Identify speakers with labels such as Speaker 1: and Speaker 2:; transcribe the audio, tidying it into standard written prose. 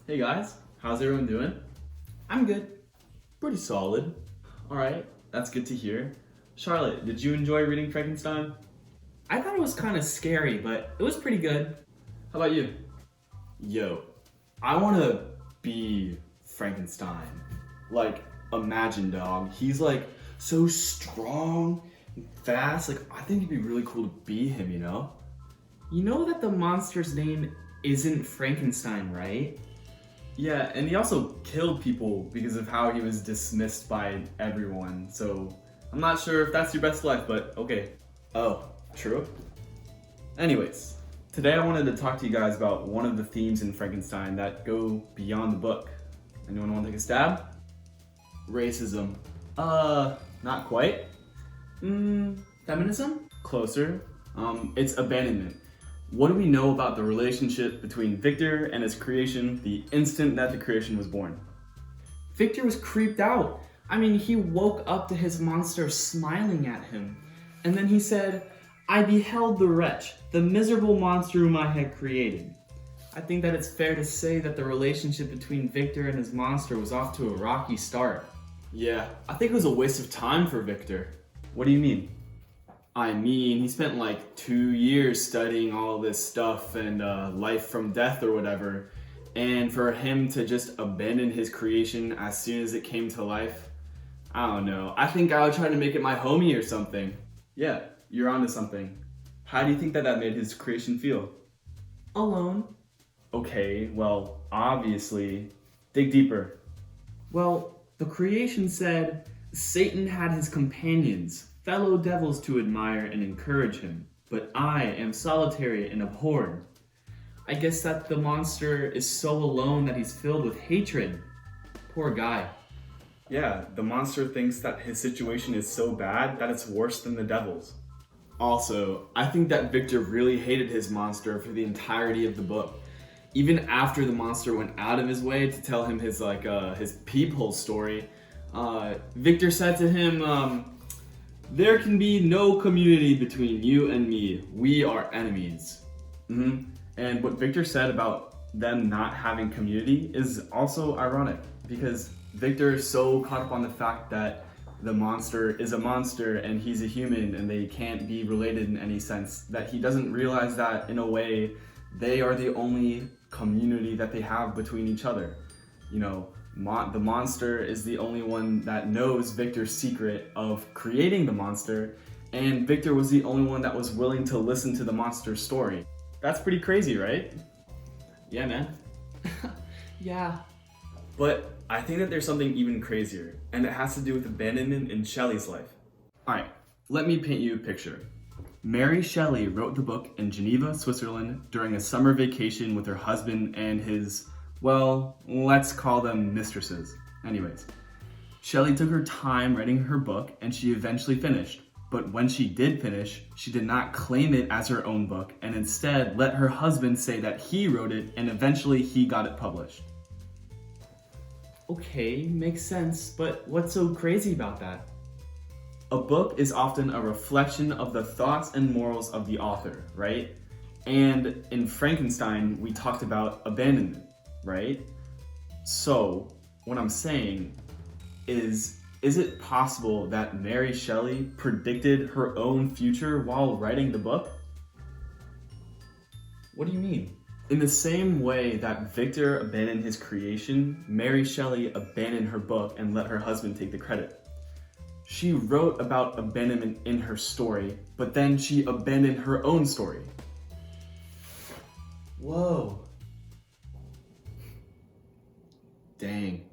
Speaker 1: Hey guys, how's everyone doing?
Speaker 2: I'm good.
Speaker 1: Pretty solid. Alright, that's good to hear. Charlotte, did you enjoy reading Frankenstein?
Speaker 2: I thought it was kind of scary, but it was pretty good.
Speaker 1: How about you? Yo, I wanna be Frankenstein. Like, imagine, dog. He's like so strong and fast. Like, I think it'd be really cool to be him, you know?
Speaker 2: You know that the monster's name isn't Frankenstein, right?
Speaker 1: Yeah, and he also killed people because of how he was dismissed by everyone. So, I'm not sure if that's your best life, but okay. Oh, true? Anyways, today I wanted to talk to you guys about one of the themes in Frankenstein that go beyond the book. Anyone want to take a stab? Racism. Not quite.
Speaker 2: Feminism?
Speaker 1: Closer. It's abandonment. What do we know about the relationship between Victor and his creation the instant that the creation was born?
Speaker 2: Victor was creeped out. I mean, he woke up to his monster smiling at him. And then he said, "I beheld the wretch, the miserable monster whom I had created." I think that it's fair to say that the relationship between Victor and his monster was off to a rocky start.
Speaker 1: Yeah, I think it was a waste of time for Victor. What do you mean? I mean, he spent like 2 years studying all this stuff and life from death or whatever. And for him to just abandon his creation as soon as it came to life, I don't know. I think I would try to make it my homie or something. Yeah, you're onto something. How do you think that made his creation feel?
Speaker 2: Alone?
Speaker 1: Okay, well, obviously. Dig deeper.
Speaker 2: Well, the creation said Satan had his companions, fellow devils to admire and encourage him, but I am solitary and abhorred. I guess that the monster is so alone that he's filled with hatred. Poor guy.
Speaker 1: Yeah, the monster thinks that his situation is so bad that it's worse than the devil's. Also, I think that Victor really hated his monster for the entirety of the book. Even after the monster went out of his way to tell him his his peephole story, Victor said to him, "There can be no community between you and me. We are enemies." And what Victor said about them not having community is also ironic because Victor is so caught up on the fact that the monster is a monster and he's a human and they can't be related in any sense that he doesn't realize that in a way they are the only community that they have between each other. You know, the monster is the only one that knows Victor's secret of creating the monster, and Victor was the only one that was willing to listen to the monster's story. That's pretty crazy, right? Yeah, man.
Speaker 2: Yeah.
Speaker 1: But I think that there's something even crazier, and it has to do with abandonment in Shelley's life. Alright, let me paint you a picture. Mary Shelley wrote the book in Geneva, Switzerland during a summer vacation with her husband and his, well, let's call them mistresses. Anyways, Shelley took her time writing her book and she eventually finished. But when she did finish, she did not claim it as her own book and instead let her husband say that he wrote it and eventually he got it published.
Speaker 2: Okay, makes sense, but what's so crazy about that?
Speaker 1: A book is often a reflection of the thoughts and morals of the author, right? And in Frankenstein, we talked about abandonment, right? So, what I'm saying is it possible that Mary Shelley predicted her own future while writing the book?
Speaker 2: What do you mean?
Speaker 1: In the same way that Victor abandoned his creation, Mary Shelley abandoned her book and let her husband take the credit. She wrote about abandonment in her story, but then she abandoned her own story.
Speaker 2: Whoa.
Speaker 1: Dang.